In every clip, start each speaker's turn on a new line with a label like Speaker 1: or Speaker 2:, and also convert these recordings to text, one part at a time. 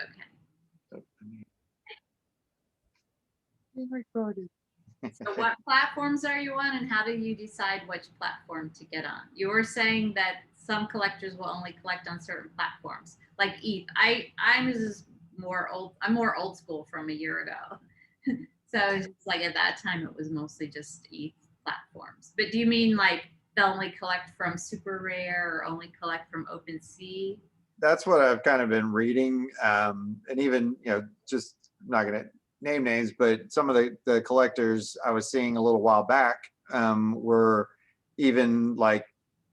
Speaker 1: Okay.
Speaker 2: Recorded.
Speaker 1: So what platforms are you on, and how do you decide which platform to get on? You were saying that some collectors will only collect on certain platforms, like ETH. I'm just more old. I'm more old school from a year ago. So it's like at that time it was mostly just ETH platforms. But do you mean like they'll only collect from Super Rare or only collect from OpenSea?
Speaker 3: That's what I've kind of been reading, and even just not going to name names, but some of the collectors I was seeing a little while back were even like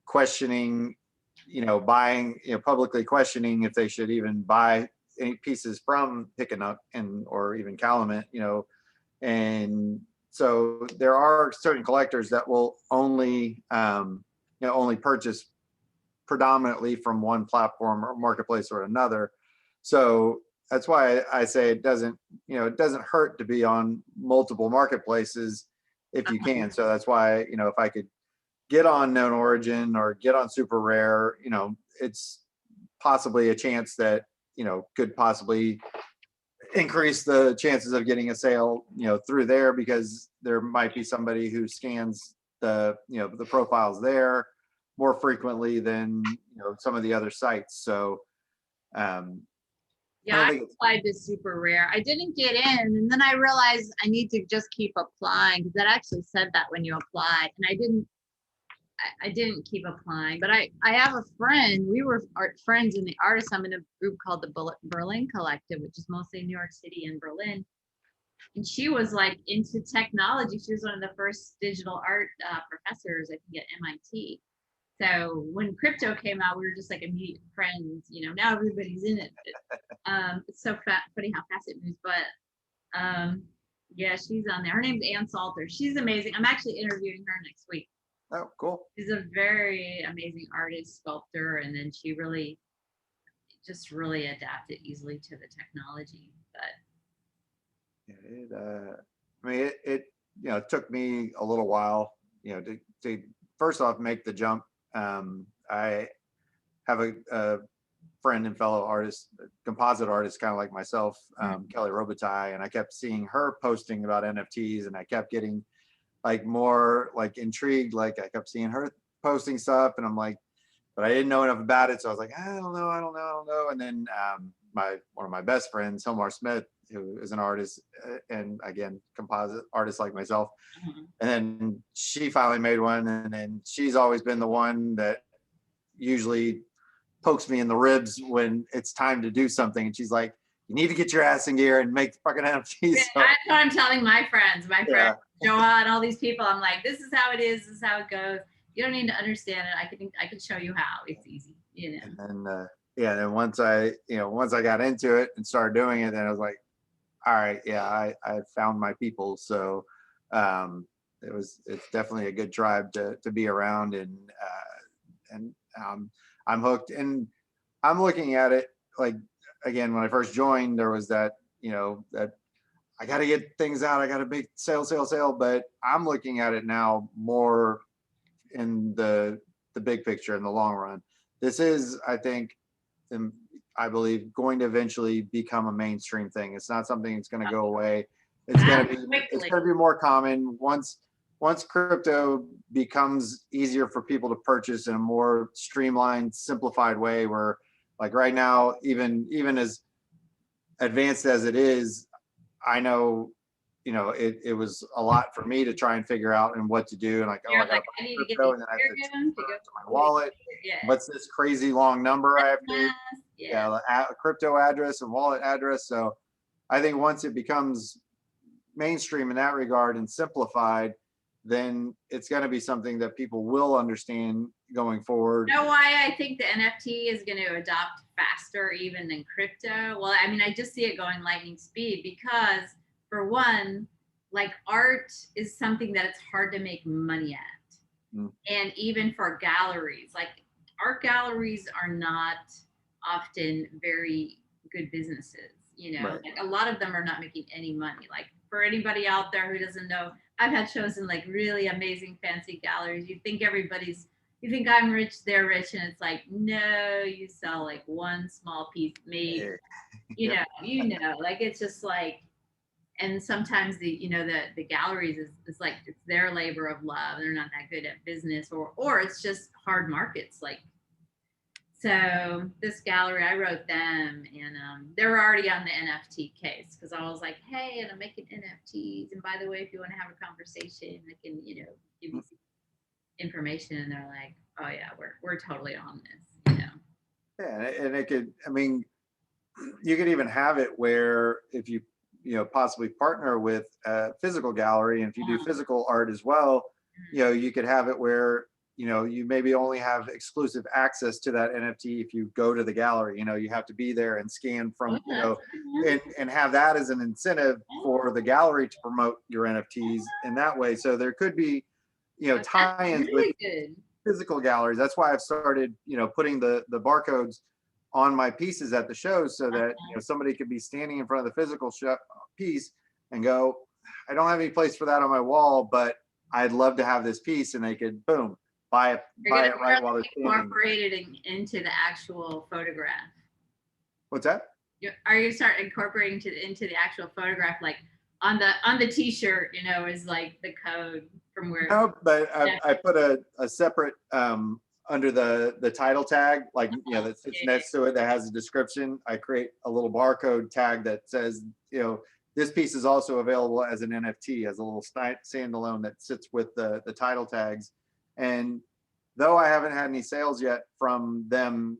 Speaker 3: questioning, buying, publicly questioning if they should even buy any pieces from Pickanuck and or even Calumet, and so there are certain collectors that will only only purchase predominantly from one platform or marketplace or another. So that's why I say it doesn't hurt to be on multiple marketplaces if you can. So that's why, if I could get on Known Origin or get on Super Rare, it's possibly a chance that, could possibly increase the chances of getting a sale, through there, because there might be somebody who scans the profiles there more frequently than some of the other sites. So
Speaker 1: yeah, I applied to Super Rare. I didn't get in, and then I realized I need to just keep applying, because that actually said that when you apply, and I didn't keep applying. But I have a friend. We were friends in the artist. I'm in a group called the Berlin Collective, which is mostly New York City and Berlin. And she was like into technology. She was one of the first digital art professors, I think, at MIT. So when crypto came out, we were just like immediate friends. Now everybody's in it. It's so funny how fast it moves. But yeah, she's on there. Her name's Ann Salter. She's amazing. I'm actually interviewing her next week.
Speaker 3: Oh, cool.
Speaker 1: She's a very amazing artist, sculptor, and then she really adapted easily to the technology. But
Speaker 3: it took me a little while, to first off make the jump. I have a friend and fellow artist, composite artist, kind of like myself, Kelly Robitaille, and I kept seeing her posting about NFTs, and I kept getting like more like intrigued. Like I kept seeing her posting stuff, and I'm like, but I didn't know enough about it, so I was like, I don't know. And then one of my best friends, Hilmar Smith, who is an artist, and again, composite artist like myself. And then she finally made one, and then she's always been the one that usually pokes me in the ribs when it's time to do something. And she's like, you need to get your ass in gear and make the fucking NFTs.
Speaker 1: So, that's what I'm telling my friends, Joa, and all these people. I'm like, this is how it is. This is how it goes. You don't need to understand it. I can show you how. It's easy,
Speaker 3: And then then once I got into it and started doing it, then I was like, all right, I found my people. So it's definitely a good tribe to be around, and I'm hooked. And I'm looking at it like, again, when I first joined, there was that that I got to get things out, I got to make sale, but I'm looking at it now more in the big picture, in the long run. This is, I think, I believe, going to eventually become a mainstream thing. It's not something that's going to go away. It's going to be more common once crypto becomes easier for people to purchase in a more streamlined, simplified way, where like right now, even as advanced as it is, I know, it was a lot for me to try and figure out and what to do. And like, I need to get crypto, and then I have to transfer to my wallet. What's this crazy long number I have to do? A crypto address and wallet address. So I think once it becomes mainstream in that regard and simplified, then it's going to be something that people will understand going forward.
Speaker 1: You know why I think the NFT is going to adopt faster even than crypto? Well, I mean, I just see it going lightning speed because, for one, like art is something that it's hard to make money at. And even for galleries, like art galleries are not often very good businesses. Like a lot of them are not making any money. Like for anybody out there who doesn't know, I've had shows in like really amazing fancy galleries. You think I'm rich, they're rich, and it's like, no, you sell like one small piece, maybe. like it's just like, and sometimes the galleries is like it's their labor of love. They're not that good at business, or it's just hard markets. Like, so this gallery, I wrote them, and they were already on the NFT case because I was like, hey, and I'm making NFTs, and by the way, if you want to have a conversation, I can give you some information. And they're like, oh yeah, we're totally on this.
Speaker 3: Yeah, and it could, I mean, you could even have it where if you possibly partner with a physical gallery, and if you do physical art as well, you could have it where you maybe only have exclusive access to that NFT if you go to the gallery. You have to be there and scan from and have that as an incentive for the gallery to promote your NFTs in that way. So there could be tie-ins with physical galleries. That's why I've started putting the barcodes on my pieces at the shows, so that somebody could be standing in front of the physical piece and go, I don't have any place for that on my wall, but I'd love to have this piece, and they could boom buy it right while they're
Speaker 1: incorporated into the actual photograph.
Speaker 3: What's that?
Speaker 1: Are you start incorporating into the actual photograph, like on the T-shirt? Is like the code from where.
Speaker 3: No, but I put a separate under the title tag, like that sits next to it, that has a description. I create a little barcode tag that says this piece is also available as an NFT, as a little standalone that sits with the title tags. And though I haven't had any sales yet from them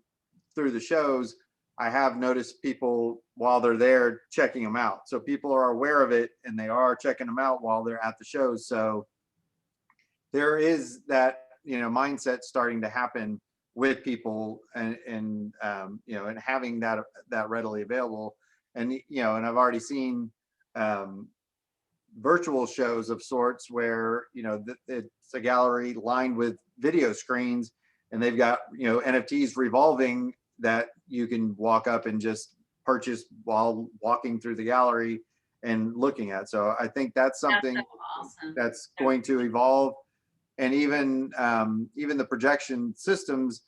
Speaker 3: through the shows, I have noticed people while they're there checking them out. So people are aware of it, and they are checking them out while they're at the shows. So there is that mindset starting to happen with people, and having that readily available. And and I've already seen virtual shows of sorts where it's a gallery lined with video screens, and they've got NFTs revolving that you can walk up and just purchase while walking through the gallery and looking at. So I think that's something that's going to evolve. And even the projection systems,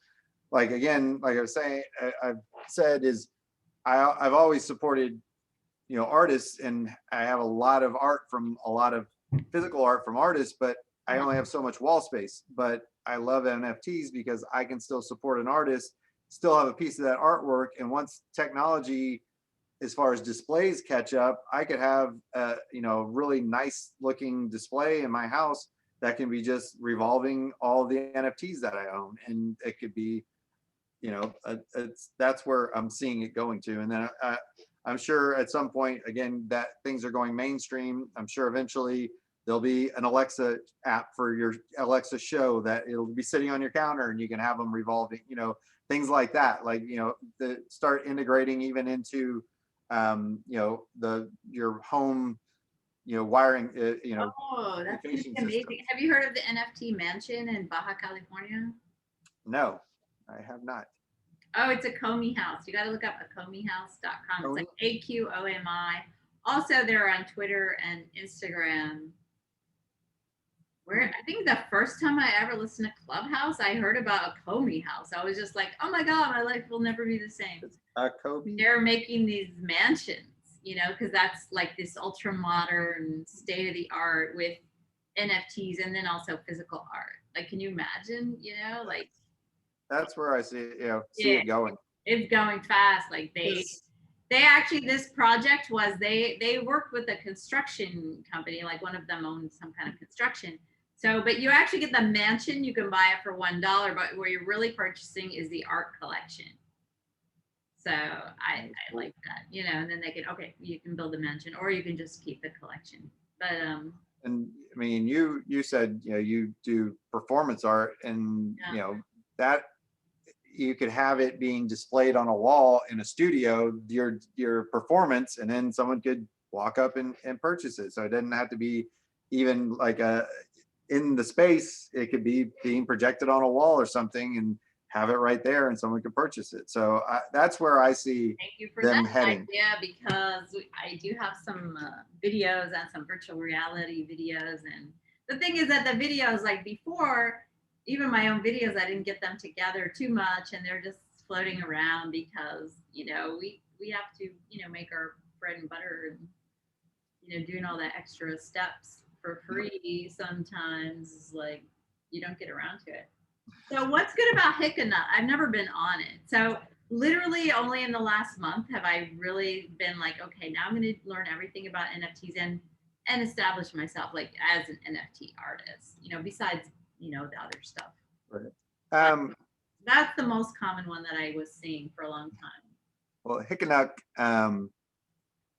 Speaker 3: like again, like I was saying, I've said is I've always supported artists, and I have a lot of art from a lot of physical art from artists, but I only have so much wall space. But I love NFTs because I can still support an artist, still have a piece of that artwork, and once technology as far as displays catch up, I could have a really nice looking display in my house that can be just revolving all the NFTs that I own. And it could be that's where I'm seeing it going to. And then I'm sure at some point, again, that things are going mainstream. I'm sure eventually there'll be an Alexa app for your Alexa show that it'll be sitting on your counter, and you can have them revolving, things like that. Like, start integrating even into, your home, wiring,
Speaker 1: Oh, that's amazing. System. Have you heard of the NFT mansion in Baja California?
Speaker 3: No, I have not.
Speaker 1: Oh, it's a Comey house. You got to look up acomyhouse.com. It's like AQOMI. Also, they're on Twitter and Instagram. Where I think the first time I ever listened to Clubhouse, I heard about a Comey house. I was just like, oh my God, my life will never be the same. They're making these mansions, because that's like this ultra modern, state of the art with NFTs, and then also physical art. Like, can you imagine, like.
Speaker 3: That's where I see it going.
Speaker 1: It's going fast. Like they actually, this project was, they worked with a construction company, like one of them owned some kind of construction. So, but you actually get the mansion, you can buy it for $1, but what you're really purchasing is the art collection. So I like that, and then they can, you can build a mansion, or you can just keep the collection. But
Speaker 3: and I mean, you said you do performance art, and that you could have it being displayed on a wall in a studio, your performance, and then someone could walk up and purchase it. So it doesn't have to be even like in the space. It could be being projected on a wall or something, and have it right there, and someone could purchase it. So that's where I see them heading.
Speaker 1: Yeah, because I do have some videos and some virtual reality videos. And the thing is that the videos, like before, even my own videos, I didn't get them together too much, and they're just floating around because we have to, make our bread and butter, and, doing all the extra steps for free sometimes is like you don't get around to it. So what's good about Hickanut? I've never been on it. So literally only in the last month have I really been like, okay, now I'm going to learn everything about NFTs and establish myself like as an NFT artist, besides, the other stuff.
Speaker 3: Right.
Speaker 1: That's the most common one that I was seeing for a long time.
Speaker 3: Well, Hickanuk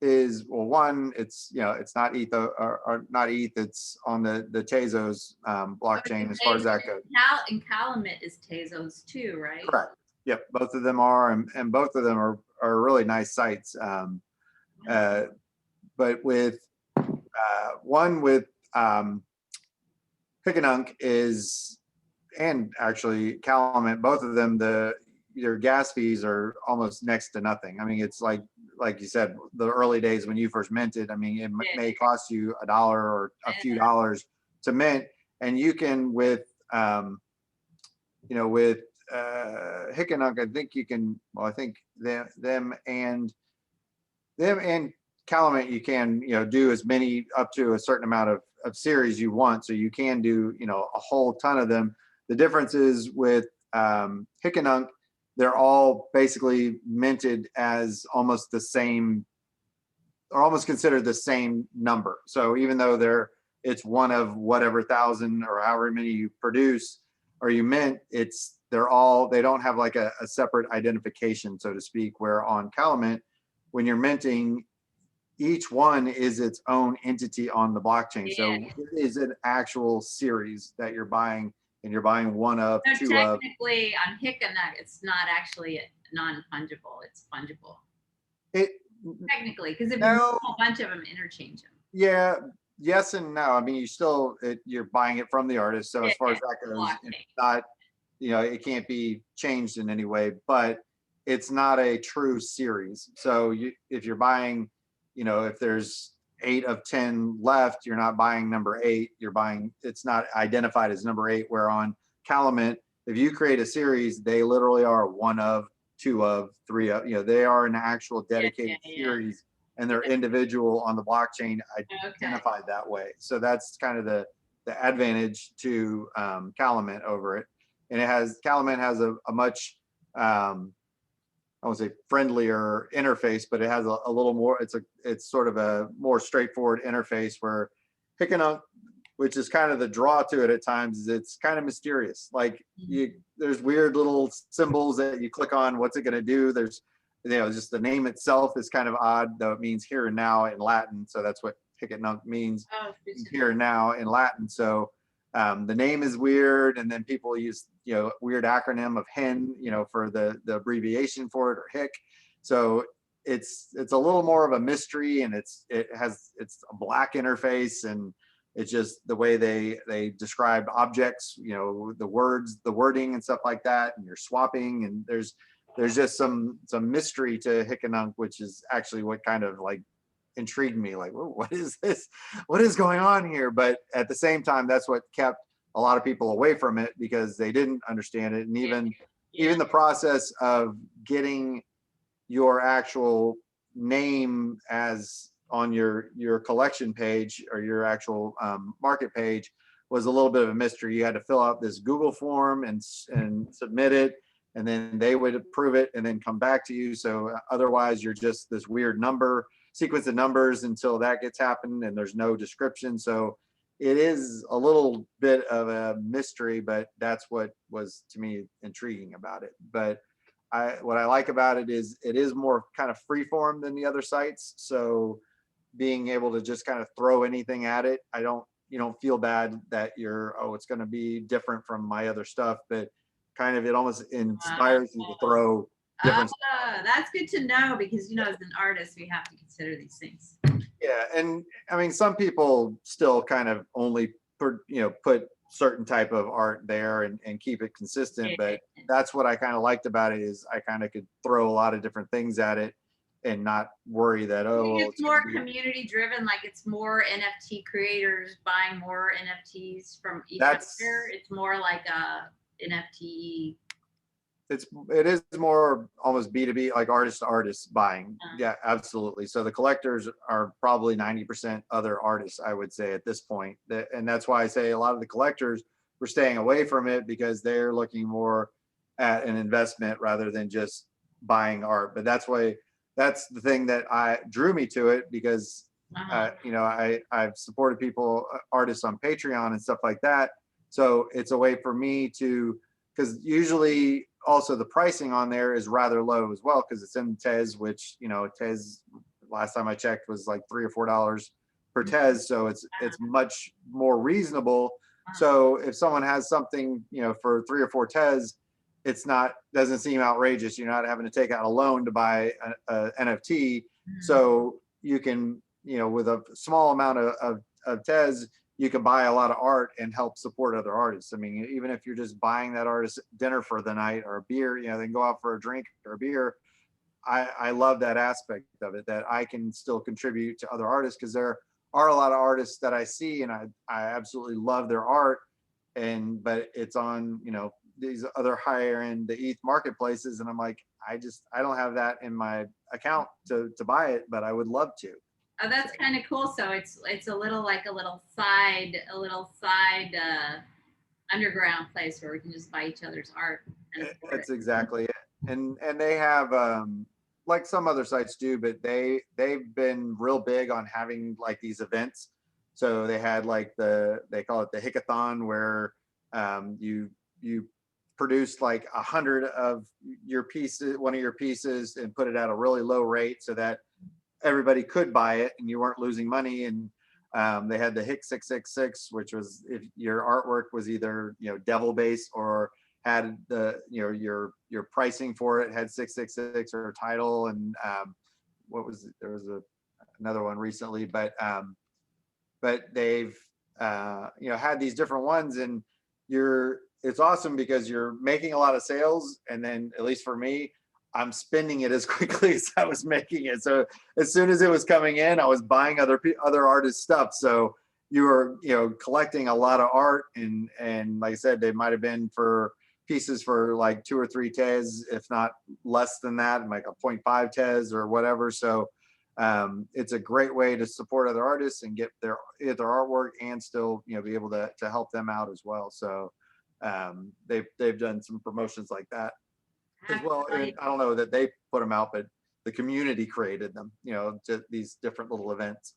Speaker 3: is, well, one, it's, it's not ETH or not ETH, it's on the Tezos blockchain as far as that goes.
Speaker 1: And Calumet is Tezos too, right?
Speaker 3: Correct. Yep, both of them are, and both of them are really nice sites. But with one with Hickanuk is, and actually Calumet, both of them, your gas fees are almost next to nothing. I mean, it's like you said, the early days when you first minted, I mean, it may cost you $1 or a few dollars to mint, and you can with with Hickanuk, I think you can. Well, I think them and Calumet, you can do as many up to a certain amount of series you want, so you can do a whole ton of them. The difference is with Hickanuk, they're all basically minted as almost the same, or almost considered the same number. So even though it's one of whatever thousand or however many you produce or you mint, they don't have like a separate identification, so to speak, where on Calumet, when you're minting, each one is its own entity on the blockchain. Yeah. So it is an actual series that you're buying, and you're buying one of,
Speaker 1: so two of. Technically, on Hickanuk, it's not actually non-fungible. It's fungible. Technically, because if you move a bunch of them, interchange them.
Speaker 3: Yeah. Yes and no. I mean, you're buying it from the artist. So as far as that goes, it's not, it can't be changed in any way, but it's not a true series. So if you're buying, if there's 8 of 10 left, you're not buying number 8. It's not identified as number 8. Where on Calumet, if you create a series, they literally are 1 of, 2 of, 3 of. They are an actual dedicated series, and they're individual on the blockchain, identified that way. So that's kind of the advantage to Calumet over it. And Calumet has a much I won't say friendlier interface, but it has a little more. It's sort of a more straightforward interface, where Hickanuk, which is kind of the draw to it at times, is it's kind of mysterious. Like there's weird little symbols that you click on. What's it going to do? There's, just the name itself is kind of odd, though it means here and now in Latin. So that's what Hickanuk means, here and now in Latin. So the name is weird, and then people use weird acronym of HEN, for the abbreviation for it, or HIC. So it's a little more of a mystery, and it's a black interface, and it's just the way they describe objects, the words, the wording and stuff like that, and you're swapping, and there's just some mystery to Hickanuk, which is actually what kind of like intrigued me, like, what is this? What is going on here? But at the same time, that's what kept a lot of people away from it, because they didn't understand it. And even the process of getting your actual name as on your collection page, or your actual market page, was a little bit of a mystery. You had to fill out this Google form and submit it, and then they would approve it and then come back to you. So otherwise, you're just this weird sequence of numbers until that gets happened, and there's no description. So it is a little bit of a mystery, but that's what was, to me, intriguing about it. But what I like about it is more kind of freeform than the other sites. So being able to just kind of throw anything at it, you don't feel bad that it's going to be different from my other stuff, but kind of it almost inspires you to throw different stuff.
Speaker 1: That's good to know, because as an artist, we have to consider these things.
Speaker 3: Yeah, and I mean, some people still kind of only put certain type of art there and keep it consistent, but that's what I kind of liked about it, is I kind of could throw a lot of different things at it and not worry that
Speaker 1: it's more community driven, like it's more NFT creators buying more NFTs from each other. It's more like a NFT
Speaker 3: it is more almost B2B, like artist to artist buying.
Speaker 1: Uh,
Speaker 3: Yeah, absolutely. So the collectors are probably 90% other artists, I would say at this point. And that's why I say a lot of the collectors were staying away from it, because they're looking more at an investment rather than just buying art. But that's the thing that I drew me to it, because
Speaker 1: uh-huh.
Speaker 3: I've supported people, artists on Patreon and stuff like that. So it's a way for me to, because usually also the pricing on there is rather low as well, because it's in Tez, which, Tez last time I checked was like $3 or $4 per Tez. So it's much more reasonable. So if someone has something, for 3 or 4 Tez, it's not, doesn't seem outrageous. You're not having to take out a loan to buy a NFT.
Speaker 1: Mhm.
Speaker 3: So you can, with a small amount of Tez, you can buy a lot of art and help support other artists. I mean, even if you're just buying that artist dinner for the night or a beer, then go out for a drink or a beer. I love that aspect of it, that I can still contribute to other artists, because there are a lot of artists that I see and I absolutely love their art. But it's on, these other higher end, the ETH marketplaces. And I'm like, I don't have that in my account to buy it, but I would love to.
Speaker 1: Oh, that's kind of cool. So it's a little like a little side underground place where we can just buy each other's art and afford
Speaker 3: That's
Speaker 1: it.
Speaker 3: exactly it. And they have, like some other sites do, but they've been real big on having like these events. So they had like they call it the hackathon, where you produce like 100 of your pieces, one of your pieces, and put it at a really low rate so that everybody could buy it and you weren't losing money. And they had the Hick 666, which was if your artwork was either devil based or had the your pricing for it had 666 or title. And what was it? There was another one recently, but they've had these different ones. And it's awesome because you're making a lot of sales, and then at least for me, I'm spending it as quickly as I was making it. So as soon as it was coming in, I was buying other artists' stuff. So you were collecting a lot of art, and like I said, they might have been for pieces for like 2 or 3 Tez, if not less than that, like a 0.5 Tez or whatever. So it's a great way to support other artists and get their artwork, and still be able to help them out as well. So they've done some promotions like that as well. And I don't know that they put them out, but the community created them, just these different little events.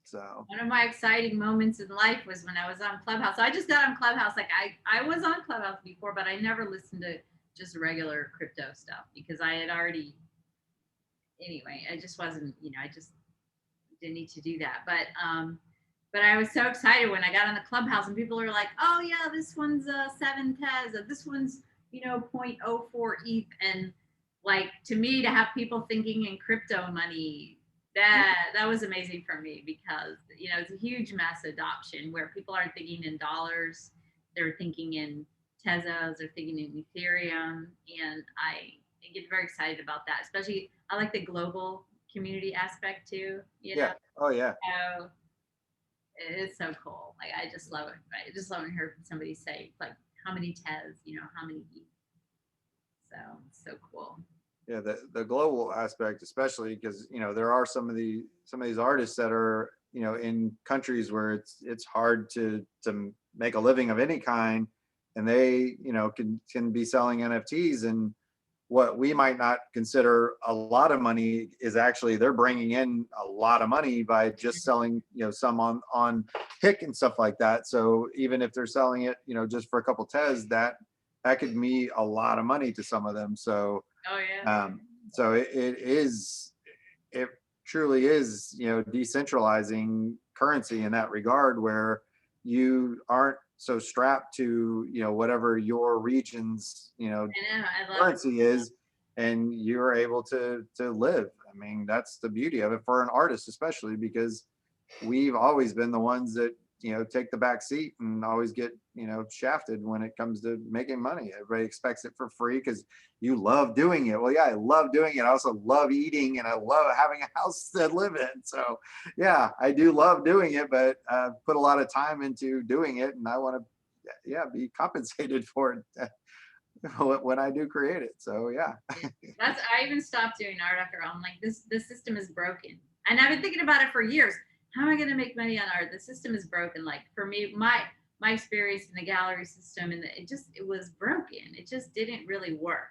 Speaker 3: So
Speaker 1: One of my exciting moments in life was when I was on Clubhouse. So I just got on Clubhouse. Like I was on Clubhouse before, but I never listened to just regular crypto stuff because I had already, anyway, I just wasn't, I just didn't need to do that. But I was so excited when I got on the Clubhouse and people are like, oh yeah, this one's 7 Tez, this one's, 0.04 ETH. And like, to me, to have people thinking in crypto money, that was amazing for me because, it's a huge mass adoption where people aren't thinking in dollars. They're thinking in Tezos, they're thinking in Ethereum. And I get very excited about that, especially I like the global community aspect too,
Speaker 3: yeah. Oh yeah.
Speaker 1: So it's so cool. Like I just love it. I just love to hear somebody say like how many Tez, how many ETH. So it's so cool.
Speaker 3: Yeah, the global aspect, especially because there are some of these artists that are in countries where it's hard to make a living of any kind, and they can be selling NFTs. And what we might not consider a lot of money is actually they're bringing in a lot of money by just selling some on Hick and stuff like that. So even if they're selling it just for a couple Tez, that could mean a lot of money to some of them. So
Speaker 1: Oh yeah.
Speaker 3: so it truly is decentralizing currency in that regard, where you aren't so strapped to whatever your region's
Speaker 1: I know. I love it.
Speaker 3: currency is, and you're able to live. I mean, that's the beauty of it for an artist, especially because we've always been the ones that take the back seat and always get shafted when it comes to making money. Everybody expects it for free because you love doing it. Well, yeah, I love doing it. I also love eating, and I love having a house to live in. So yeah, I do love doing it, but put a lot of time into doing it, and I want to be compensated for it. when I do create it. So yeah.
Speaker 1: Yeah. I even stopped doing art after all. I'm like, this system is broken. And I've been thinking about it for years. How am I going to make money on art? The system is broken. Like for me, my experience in the gallery system, and it was broken. It just didn't really work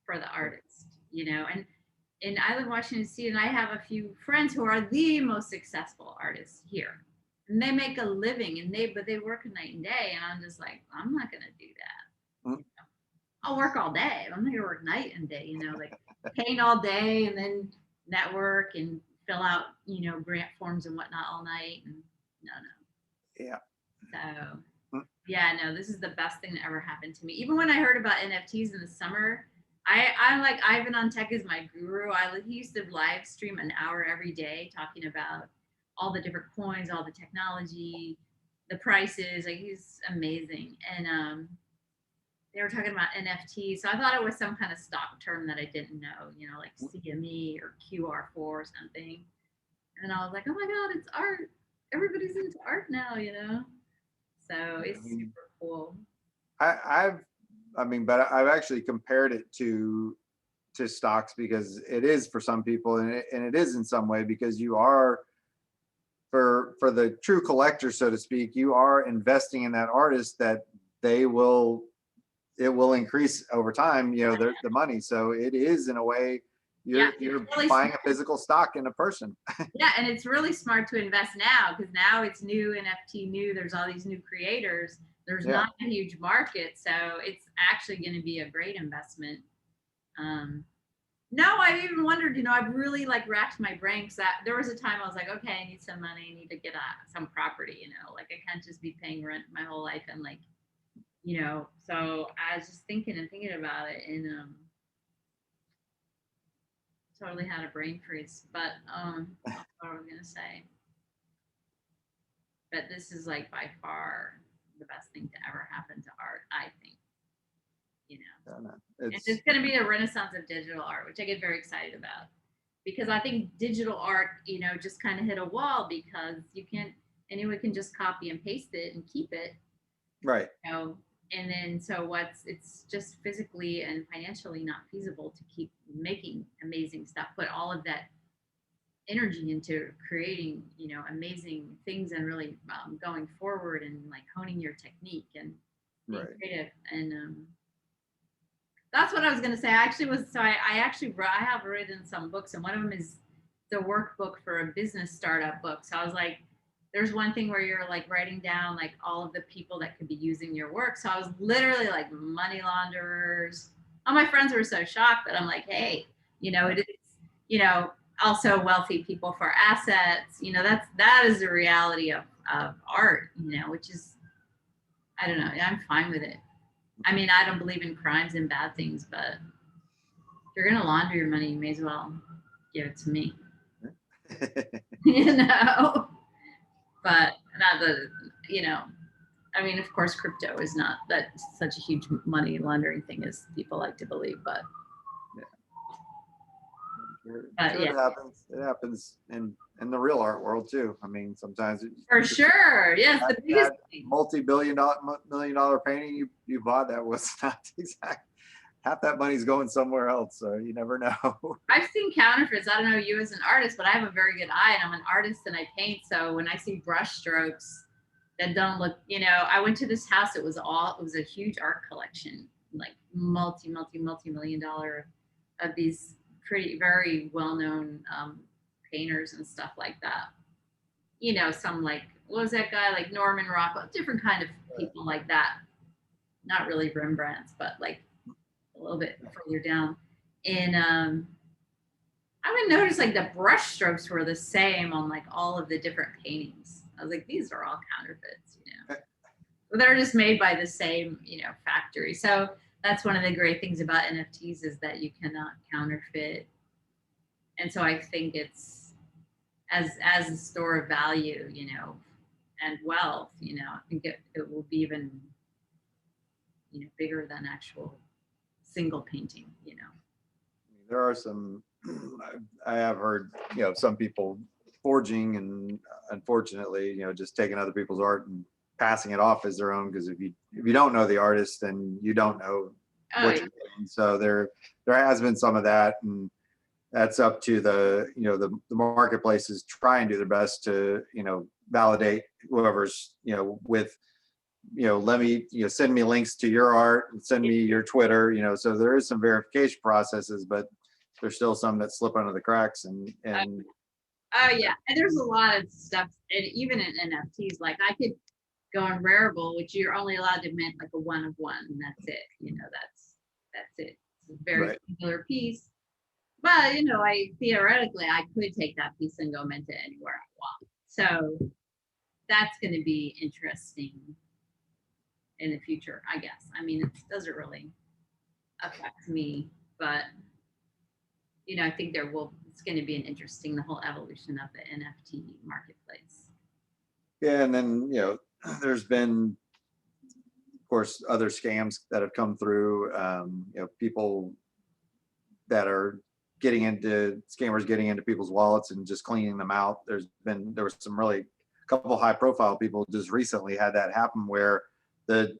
Speaker 1: for the artist, And I live in Washington D.C. and I have a few friends who are the most successful artists here, and they make a living, but they work night and day, and I'm just like, I'm not going to do that.
Speaker 3: Mhm.
Speaker 1: I'll work all day. I'm not gonna work night and day, like paint all day and then network and fill out, grant forms and whatnot all night. And no,
Speaker 3: Yeah.
Speaker 1: no. So
Speaker 3: Mm.
Speaker 1: yeah, no, this is the best thing that ever happened to me. Even when I heard about NFTs in the summer, I'm like Ivan on Tech is my guru. He used to live stream an hour every day talking about all the different coins, all the technology, the prices. Like he's amazing. And they were talking about NFT. So I thought it was some kind of stock term that I didn't know, like CME or QR4 or something. And I was like, oh my God, it's art. Everybody's into art now. So
Speaker 3: I
Speaker 1: it's
Speaker 3: mean,
Speaker 1: super cool.
Speaker 3: but I've actually compared it to stocks because it is for some people, and it is in some way because you are for the true collector, so to speak, you are investing in that artist that they will it will increase over time, the money. So it is in a way
Speaker 1: Yeah,
Speaker 3: you're
Speaker 1: really
Speaker 3: buying
Speaker 1: smart.
Speaker 3: a physical stock in a person.
Speaker 1: Yeah, and it's really smart to invest now because now it's new NFT new. There's all these new creators. There's
Speaker 3: Yeah.
Speaker 1: not a huge market, so it's actually going to be a great investment. Um, No, I even wondered, I've really like racked my brain because there was a time I was like, okay, I need some money, I need to get some property, like I can't just be paying rent my whole life and like, so I was just thinking and thinking about it and totally had a brain freeze. But what I was gonna say. But this is like by far the best thing to ever happen to art, I think, you know.
Speaker 3: Yeah, no,
Speaker 1: And
Speaker 3: it's
Speaker 1: it's gonna be the renaissance of digital art, which I get very excited about. Because I think digital art, just kind of hit a wall because anyone can just copy and paste it and keep it,
Speaker 3: right.
Speaker 1: and then it's just physically and financially not feasible to keep making amazing stuff, put all of that energy into creating, amazing things and really going forward and like honing your technique and being
Speaker 3: Right.
Speaker 1: creative. And that's what I was going to say. I actually was, so I actually, I have written some books and one of them is the workbook for a business startup book. So I was like, there's one thing where you're like writing down like all of the people that could be using your work. So I was literally like money launderers. All my friends were so shocked that I'm like, hey, it is, also wealthy people for assets. That is the reality of art, which is, I don't know. I'm fine with it. I mean, I don't believe in crimes and bad things, but if you're gonna launder your money, you may as well give it to me. you know. But not the, I mean, of course, crypto is not that such a huge money laundering thing as people like to believe, but
Speaker 3: Sure,
Speaker 1: yeah,
Speaker 3: it happens in the real art world too. I mean, sometimes
Speaker 1: for sure. Yes, the biggest
Speaker 3: that
Speaker 1: thing.
Speaker 3: multi-million dollar painting you bought that was not exact. Half that money's going somewhere else, so you never know.
Speaker 1: I've seen counterfeits. I don't know you as an artist, but I have a very good eye and I'm an artist and I paint. So when I see brush strokes that don't look, I went to this house. It was a huge art collection, like multi-million dollar of these pretty, very well-known painters and stuff like that. Some like, what was that guy? Like Norman Rockwell, different kind of people like that. Not really Rembrandts, but like a little bit further down. And I would notice like the brush strokes were the same on like all of the different paintings. I was like, these are all counterfeits, But they're just made by the same, factory. So that's one of the great things about NFTs is that you cannot counterfeit. And so I think it's as a store of value, and wealth, I think it will be even, bigger than actual single painting.
Speaker 3: There are some, I have heard, some people forging and unfortunately, just taking other people's art and passing it off as their own. Because if you don't know the artist, then you don't know
Speaker 1: Oh,
Speaker 3: what
Speaker 1: yeah.
Speaker 3: you're getting. So there has been some of that, and that's up to the, the marketplaces try and do their best to, validate whoever's, with, let me, send me links to your art and send me your Twitter, so there is some verification processes, but there's still some that slip under the cracks, and
Speaker 1: Oh yeah, and there's a lot of stuff, and even in NFTs, like I could go on Rarible, which you're only allowed to mint like a one of one, and that's it. That's it. It's a very
Speaker 3: right.
Speaker 1: singular piece. But I theoretically I could take that piece and go mint it anywhere I want. So that's going to be interesting in the future, I guess. I mean, it doesn't really affect me, but I think it's going to be the whole evolution of the NFT marketplace.
Speaker 3: Yeah, and then there's been, of course, other scams that have come through. People that are scammers getting into people's wallets and just cleaning them out. There was some really couple high profile people just recently had that happen, where the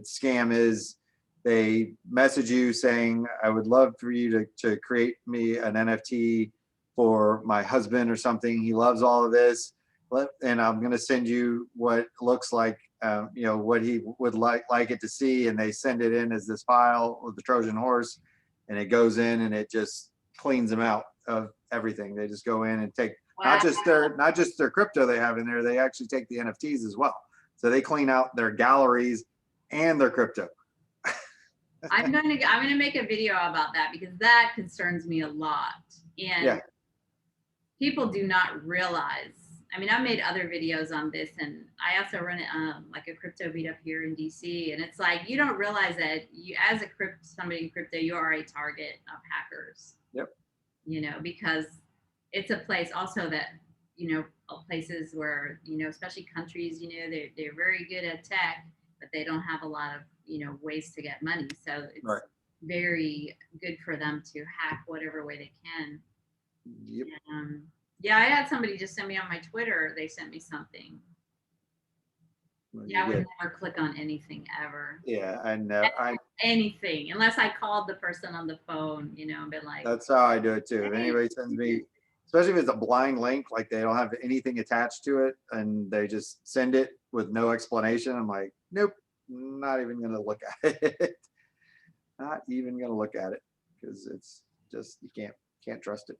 Speaker 3: scam is they message you saying, I would love for you to create me an NFT for my husband or something. He loves all of this. And I'm going to send you what looks like, what he would like it to see. And they send it in as this file with the Trojan horse, and it goes in and it just cleans them out of everything. They just go in and take not just their crypto they have in there, they actually take the NFTs as well. So they clean out their galleries and their crypto.
Speaker 1: I'm gonna make a video about that because that concerns me a lot. And
Speaker 3: yeah.
Speaker 1: People do not realize. I mean, I've made other videos on this, and I also run like a crypto meetup here in DC. And it's like you don't realize that you, as somebody in crypto, you are a target of hackers.
Speaker 3: Yep.
Speaker 1: Because it's a place also that places where especially countries, they're very good at tech, but they don't have a lot of ways to get money. So it's
Speaker 3: right.
Speaker 1: very good for them to hack whatever way they can.
Speaker 3: Yep.
Speaker 1: Yeah, I had somebody just send me on my Twitter. They sent me something. Yeah, I would never click on anything ever.
Speaker 3: Yeah, I know.
Speaker 1: Anything unless I called the person on the phone, and been like.
Speaker 3: That's how I do it too. If anybody sends me, especially if it's a blind link, like they don't have anything attached to it, and they just send it with no explanation, I'm like, nope, not even gonna look at it. Not even gonna look at it, because it's just you can't trust it.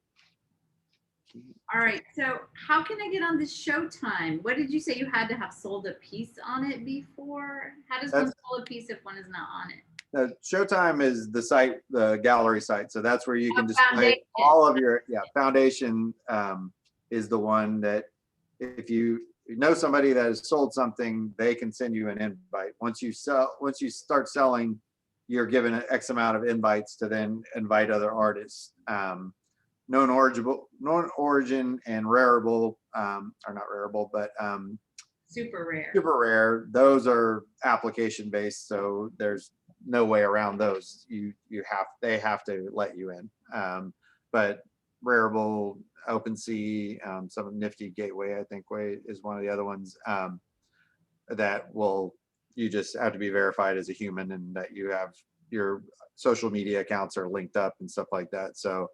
Speaker 1: All right, so how can I get on this Showtime? What did you say you had to have sold a piece on it before? How does one sold a piece if one is not on it?
Speaker 3: Showtime is the site, the gallery site. So that's where you can display all of your, Foundation is the one that if you know somebody that has sold something, they can send you an invite. Once you start selling, you're given an X amount of invites to then invite other artists. Known origin and Rarible are not Rarible, but
Speaker 1: super
Speaker 3: rare. Those are application based, so there's no way around those. They have to let you in. But Rarible, OpenSea, some Nifty Gateway, I think is one of the other ones you just have to be verified as a human, and that you have your social media accounts are linked up and stuff like that. So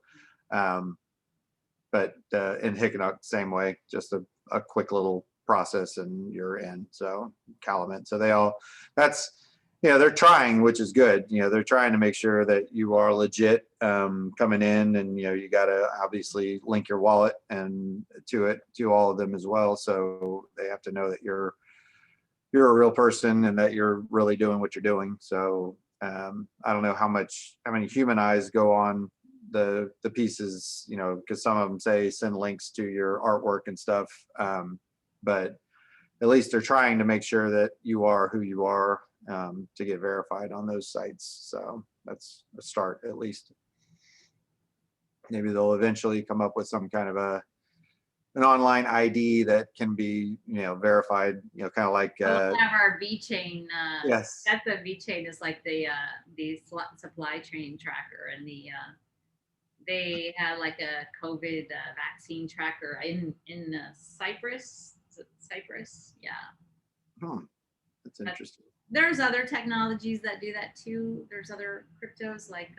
Speaker 3: but in Hickenhook, same way, just a quick little process and you're in. So Calumet. So they're trying, which is good. They're trying to make sure that you are legit coming in, and you got to obviously link your wallet and to all of them as well. So they have to know that you're a real person and that you're really doing what you're doing. So I don't know how many human eyes go on the pieces, because some of them say send links to your artwork and stuff. But at least they're trying to make sure that you are who you are to get verified on those sites. So that's a start, at least. Maybe they'll eventually come up with some kind of an online ID that can be, verified, kind of like
Speaker 1: have our VeChain.
Speaker 3: Yes.
Speaker 1: That's the VeChain is like the supply chain tracker, and they had like a COVID vaccine tracker in Cyprus. Cyprus, yeah.
Speaker 3: That's interesting.
Speaker 1: there's other technologies that do that too. There's other cryptos like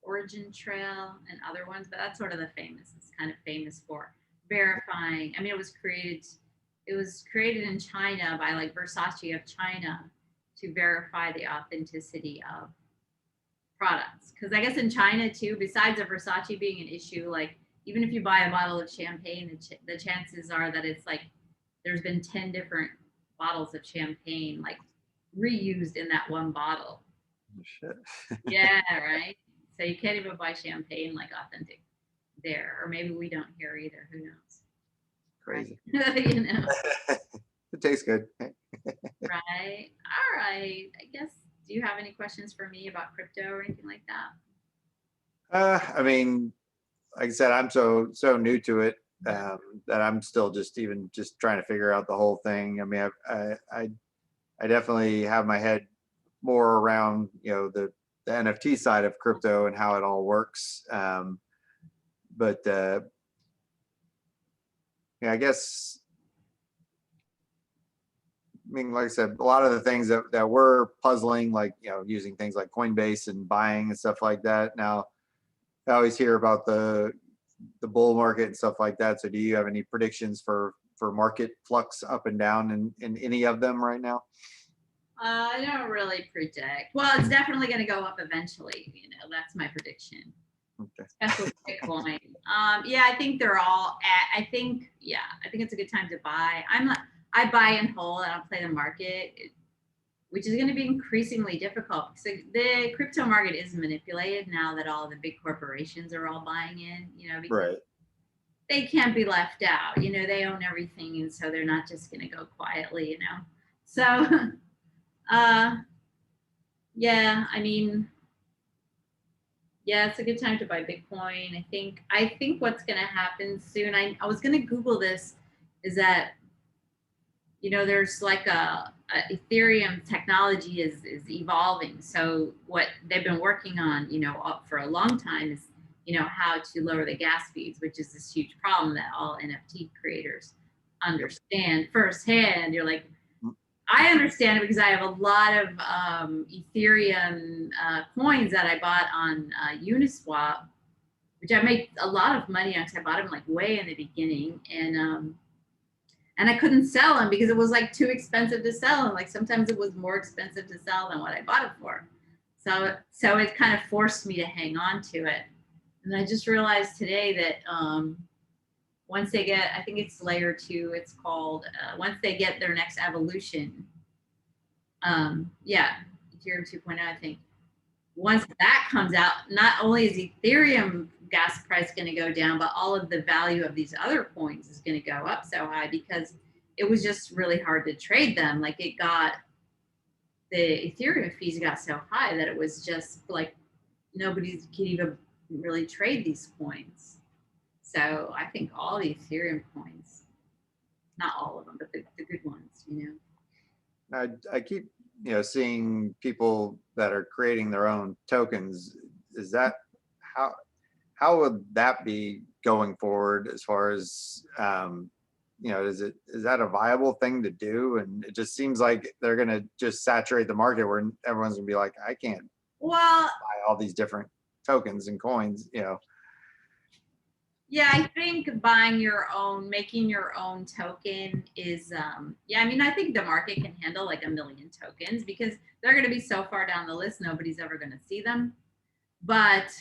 Speaker 1: Origin Trail and other ones, but that's sort of the famous. It's kind of famous for verifying. I mean, it was created in China by like Versace of China to verify the authenticity of products. Because I guess in China too, besides of Versace being an issue, like even if you buy a bottle of champagne, the chances are that it's like there's been 10 different bottles of champagne like reused in that one bottle.
Speaker 3: Shit.
Speaker 1: Yeah, right. So you can't even buy champagne like authentic there, or maybe we don't here either. Who knows?
Speaker 3: Crazy.
Speaker 1: Right? You know.
Speaker 3: It tastes good.
Speaker 1: Right. All right. I guess. Do you have any questions for me about crypto or anything like that?
Speaker 3: I mean, like I said, I'm so new to it that I'm still just trying to figure out the whole thing. I mean, I definitely have my head more around, you know, the NFT side of crypto and how it all works. But yeah, I guess, I mean, like I said, a lot of the things that were puzzling, like, you know, using things like Coinbase and buying and stuff like that. Now, I always hear about the bull market and stuff like that. So do you have any predictions for market flux up and down in any of them right now?
Speaker 1: I don't really predict. Well, it's definitely going to go up eventually. You know, that's my prediction.
Speaker 3: Okay.
Speaker 1: Especially Bitcoin. Yeah, I think they're all at, I think it's a good time to buy. I buy and hold. I don't play the market, which is going to be increasingly difficult because the crypto market is manipulated now that all the big corporations are all buying in, you know, because
Speaker 3: Right.
Speaker 1: they can't be left out. You know, they own everything, and so they're not just going to go quietly, you know. So, yeah, I mean, yeah, it's a good time to buy Bitcoin. I think what's going to happen soon. I was going to Google this. Is that, you know, there's like a Ethereum technology is evolving. So what they've been working on, you know, up for a long time is, you know, how to lower the gas fees, which is this huge problem that all NFT creators understand firsthand. You're like, I understand it because I have a lot of Ethereum coins that I bought on Uniswap, which I made a lot of money on because I bought them like way in the beginning, and I couldn't sell them because it was like too expensive to sell, and like sometimes it was more expensive to sell than what I bought it for. So it kind of forced me to hang on to it, and I just realized today that once they get, I think it's layer 2, it's called, once they get their next evolution, yeah, Ethereum 2.0, I think. Once that comes out, not only is Ethereum gas price going to go down, but all of the value of these other coins is going to go up so high because it was just really hard to trade them. Like it got, the Ethereum fees got so high that it was just like nobody could even really trade these coins. So I think all the Ethereum coins, not all of them, but the good ones, you know.
Speaker 3: I keep, you know, seeing people that are creating their own tokens. Is that how would that be going forward as far as you know, is that a viable thing to do? And it just seems like they're gonna just saturate the market where everyone's gonna be like, I can't
Speaker 1: Well,
Speaker 3: buy all these different tokens and coins, you know.
Speaker 1: yeah, I think buying your own, making your own token is, yeah, I mean, I think the market can handle like 1,000,000 tokens because they're going to be so far down the list, nobody's ever going to see them. But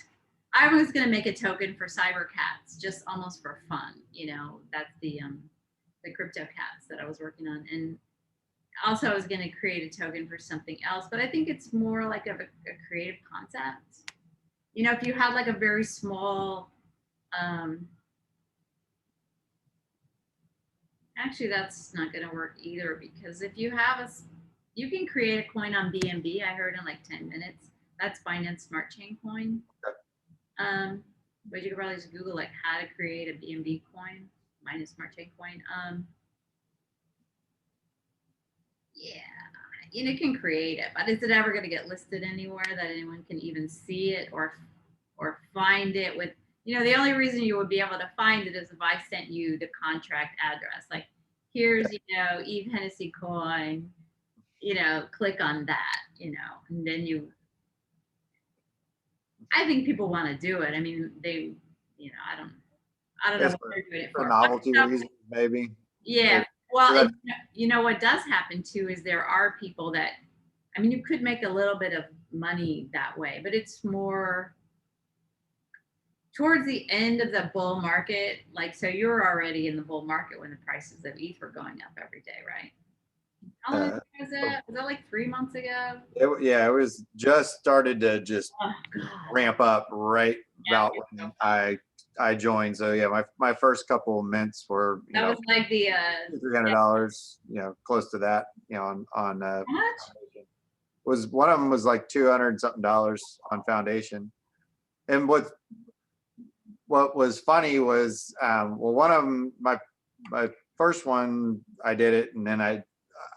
Speaker 1: I was going to make a token for cyber cats just almost for fun. You know, that's the crypto cats that I was working on. And also I was going to create a token for something else, but I think it's more like a creative concept. You know, if you had like a very small, actually, that's not going to work either because if you have you can create a coin on BNB. I heard in like 10 minutes. That's Binance Smart Chain coin. But you could probably just Google like how to create a BNB coin, Binance Smart Chain coin. Yeah, you know, you can create it, but is it ever going to get listed anywhere that anyone can even see it or find it with, you know, the only reason you would be able to find it is if I sent you the contract address. Like, here's, you know, Eve Hennessy coin, click on that, and then I think people want to do it. I mean, I don't know
Speaker 3: It's
Speaker 1: what they're doing it
Speaker 3: for
Speaker 1: for.
Speaker 3: novelty reasons, maybe.
Speaker 1: Yeah.
Speaker 3: Maybe.
Speaker 1: Well,
Speaker 3: That-
Speaker 1: what does happen too is there are people that, I mean, you could make a little bit of money that way, but it's more towards the end of the bull market. Like, so you're already in the bull market when the prices of ETH were going up every day, right? How long ago was that? Was that like 3 months ago?
Speaker 3: yeah, it was just started to just
Speaker 1: Oh God.
Speaker 3: ramp up right
Speaker 1: Yeah,
Speaker 3: about when I joined. So yeah, my first couple of mints were
Speaker 1: that was like the
Speaker 3: $300, close to that, on
Speaker 1: how much?
Speaker 3: was one of them was like 200 and something dollars on foundation. And what was funny was well, one of them, my first one, I did it, and then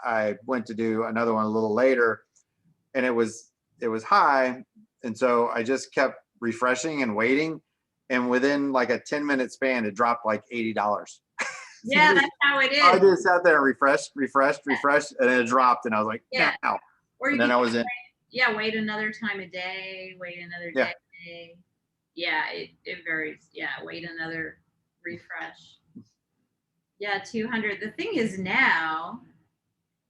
Speaker 3: I went to do another one a little later, and it was high, and so I just kept refreshing and waiting, and within like a 10-minute span, it dropped like $80.
Speaker 1: Yeah, that's how it is.
Speaker 3: I just sat there and refreshed, and it dropped, and I was like,
Speaker 1: Yeah.
Speaker 3: now.
Speaker 1: Or you
Speaker 3: And then I was in.
Speaker 1: wait another time a day, wait another
Speaker 3: Yeah.
Speaker 1: day. Yeah, it varies. Yeah, wait another refresh. Yeah, 200. The thing is now,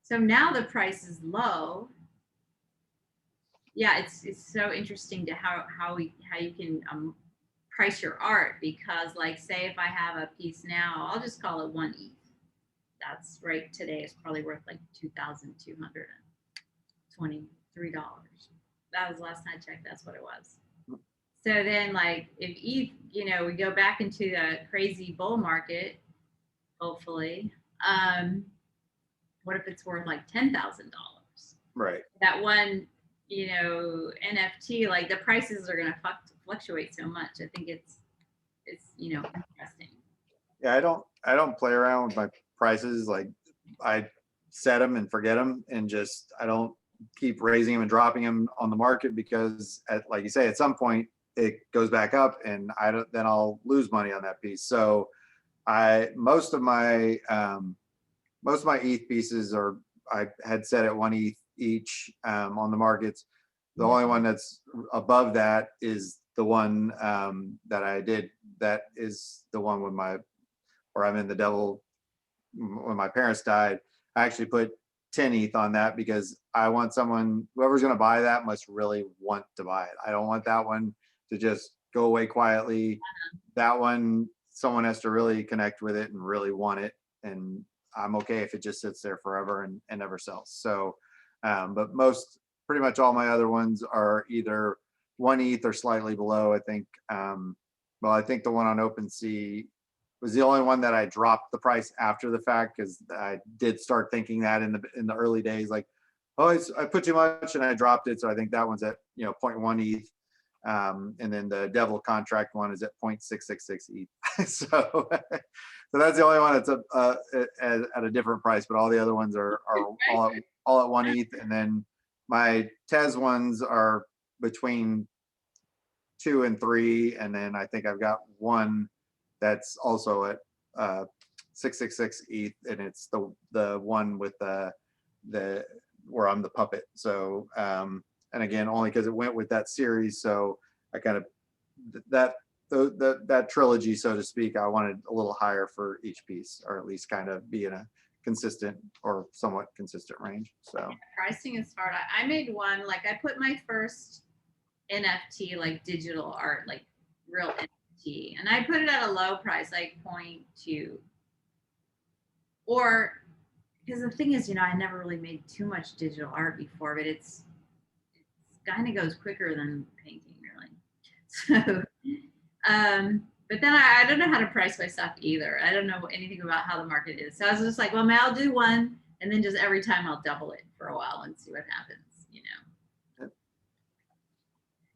Speaker 1: so now the price is low. Yeah, it's so interesting to how you can price your art, because like say if I have a piece now, I'll just call it 1 ETH. That's right today it's probably worth like $2,223. That was last time I checked, that's what it was. So then like if ETH, we go back into the crazy bull market, hopefully, what if it's worth like $10,000?
Speaker 3: Right.
Speaker 1: That one, NFT, like the prices are going to fluctuate so much. I think it's interesting.
Speaker 3: Yeah, I don't play around with my prices. Like I set them and forget them, and just I don't keep raising them and dropping them on the market, because like you say, at some point it goes back up, and then I'll lose money on that piece. So most of my ETH pieces I had set at 1 ETH each on the markets. The only one that's above that is the one that I did. That is the one where I'm in the devil. When my parents died, I actually put 10 ETH on that, because I want whoever's going to buy that must really want to buy it. I don't want that one to just go away quietly. That one, someone has to really connect with it and really want it. And I'm okay if it just sits there forever and never sells. So, but pretty much all my other ones are either 1 ETH or slightly below. I think, I think the one on OpenSea was the only one that I dropped the price after the fact, because I did start thinking that in the early days, like, oh, I put too much and I dropped it. So I think that one's at 0.1 ETH. And then the devil contract one is at 0.666 ETH. So that's the only one that's at a different price, but all the other ones are all at 1 ETH. And then my Tez ones are between 2 and 3. And then I think I've got one that's also at 666 ETH, and it's the one with the where I'm the puppet. So and again, only because it went with that series. So I kind of that trilogy, so to speak, I wanted a little higher for each piece, or at least kind of be in a consistent or somewhat consistent range. So
Speaker 1: pricing is hard. I made one, like I put my first NFT, like digital art, like real NFT, and I put it at a low price, like 0.2. Or because the thing is, I never really made too much digital art before, but it's kind of goes quicker than painting, really. So, but then I don't know how to price my stuff either. I don't know anything about how the market is. So I was just like, well, maybe I'll do one, and then just every time I'll double it for a while and see what happens,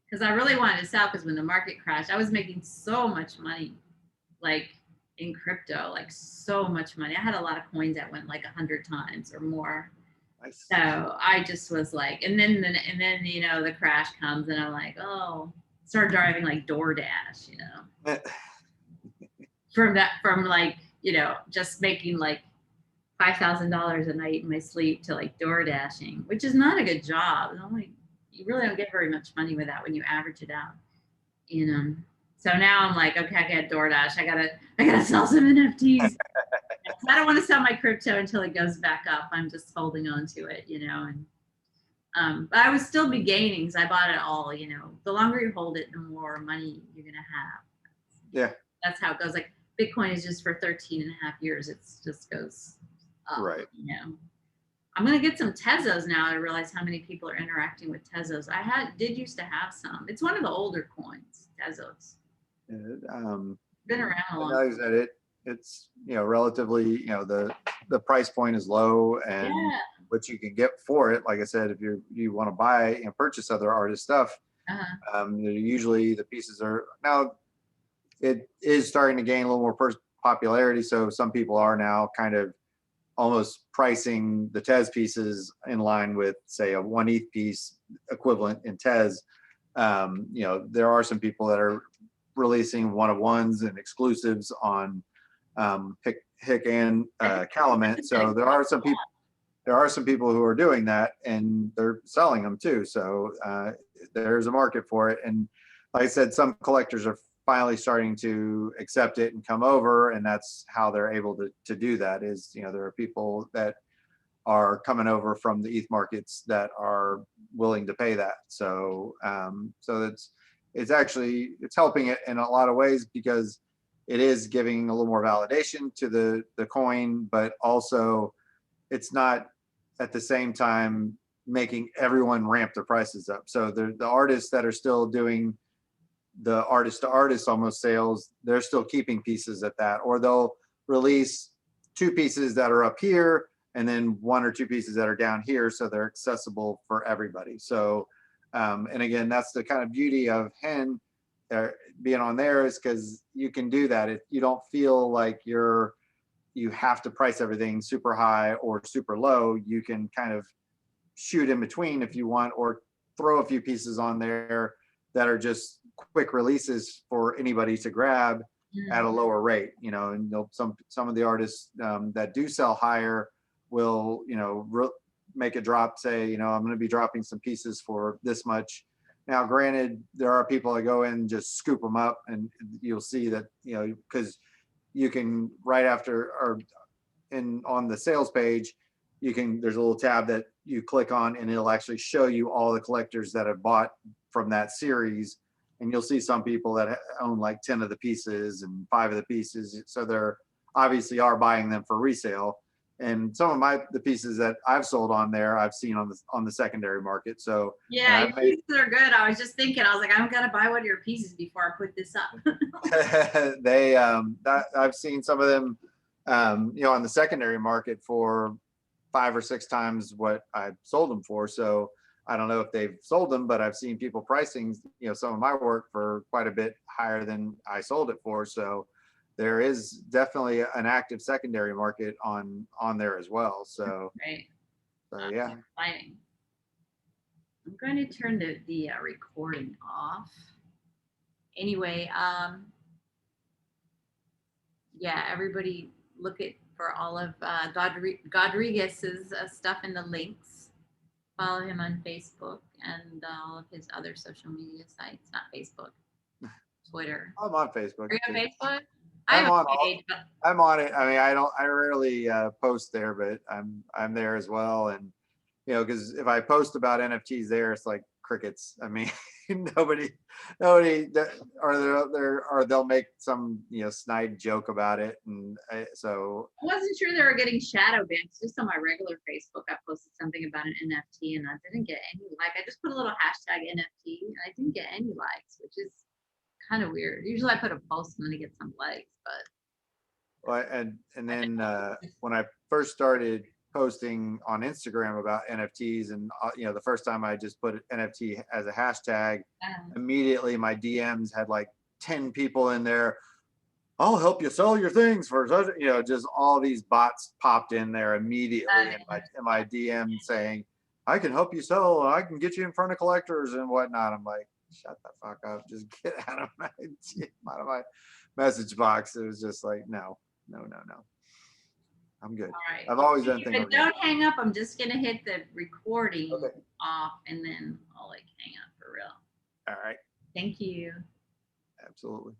Speaker 1: Because I really wanted to sell, because when the market crashed, I was making so much money, like in crypto, like so much money. I had a lot of coins that went like 100 times or more.
Speaker 3: nice.
Speaker 1: So I just was like, and then the crash comes, and I'm like, oh, start driving like DoorDash, from like, just making like $5,000 a night in my sleep to like door dashing, which is not a good job. You really don't get very much money with that when you average it out. So now I'm like, okay, I got DoorDash. I gotta sell some NFTs. I don't want to sell my crypto until it goes back up. I'm just holding on to it, but I would still be gaining because I bought it all. The longer you hold it, the more money you're gonna have.
Speaker 3: Yeah.
Speaker 1: That's how it goes. Like Bitcoin is just for 13 and a half years. It just goes up.
Speaker 3: Right.
Speaker 1: I'm gonna get some Tezos now. I realize how many people are interacting with Tezos. Did used to have some. It's one of the older coins, Tezos. Been around a long time.
Speaker 3: That it's relatively the price point is low, and what you can get for it, like I said, if you want to buy and purchase other artist stuff, usually the pieces are now, it is starting to gain a little more popularity, so some people are now kind of almost pricing the Tez pieces in line with, say, a 1 ETH piece equivalent in Tez. There are some people that are releasing one-of-ones and exclusives on Hick and Calumet. So there are some people who are doing that, and they're selling them too. So there's a market for it. And like I said, some collectors are finally starting to accept it and come over, and that's how they're able to do that. Is there are people that are coming over from the ETH markets that are willing to pay that. So it's helping it in a lot of ways, because it is giving a little more validation to the coin, but also it's not at the same time making everyone ramp their prices up. So the artists that are still doing the artist to artist almost sales, they're still keeping pieces at that, or they'll release 2 pieces that are up here and then 1 or 2 pieces that are down here, so they're accessible for everybody. So and again, that's the kind of beauty of Hen being on there, is because you can do that. You don't feel like you have to price everything super high or super low. You can kind of shoot in between if you want, or throw a few pieces on there that are just quick releases for anybody to grab at a lower rate. And some of the artists that do sell higher will make a drop, say, I'm going to be dropping some pieces for this much. Now, granted, there are people that go in and just scoop them up, and you'll see that, because you can, right after, or on the sales page, there's a little tab that you click on, and it'll actually show you all the collectors that have bought from that series. And you'll see some people that own like 10 of the pieces and 5 of the pieces. So they're obviously are buying them for resale. And some of the pieces that I've sold on there, I've seen on the secondary market. So
Speaker 1: yeah, your pieces are good. I was just thinking, I was like, I'm gonna buy one of your pieces before I put this up.
Speaker 3: I've seen some of them, on the secondary market for 5 or 6 times what I sold them for. So I don't know if they've sold them, but I've seen people pricing, some of my work for quite a bit higher than I sold it for. So there is definitely an active secondary market on there as well. So,
Speaker 1: right.
Speaker 3: So yeah.
Speaker 1: Exciting. I'm going to turn the recording off. Anyway, yeah, everybody look for all of Godriguez's stuff in the links. Follow him on Facebook and all of his other social media sites. Not Facebook, Twitter.
Speaker 3: I'm on Facebook.
Speaker 1: Are you on Facebook?
Speaker 3: I'm on it. I mean, I rarely post there, but I'm there as well. And because if I post about NFTs there, it's like crickets. I mean, nobody, or they'll make some snide joke about it, and so
Speaker 1: I wasn't sure they were getting shadow banned. Just on my regular Facebook, I posted something about an NFT, and I didn't get any like. I just put a little hashtag NFT, and I didn't get any likes, which is kind of weird. Usually, I put a post and then I get some likes, but.
Speaker 3: Well, and then when I first started posting on Instagram about NFTs, and the first time I just put NFT as a hashtag, immediately my DMs had like 10 people in there. I'll help you sell your things for just all these bots popped in there immediately in my DM saying, I can help you sell, I can get you in front of collectors and whatnot. I'm like, shut the fuck up, just get out of my message box. It was just like, no. I'm good.
Speaker 1: All right.
Speaker 3: I've always done things.
Speaker 1: But don't hang up. I'm just gonna hit the recording
Speaker 3: Okay.
Speaker 1: off and then I'll like hang up for real.
Speaker 3: All right.
Speaker 1: Thank you.
Speaker 3: Absolutely.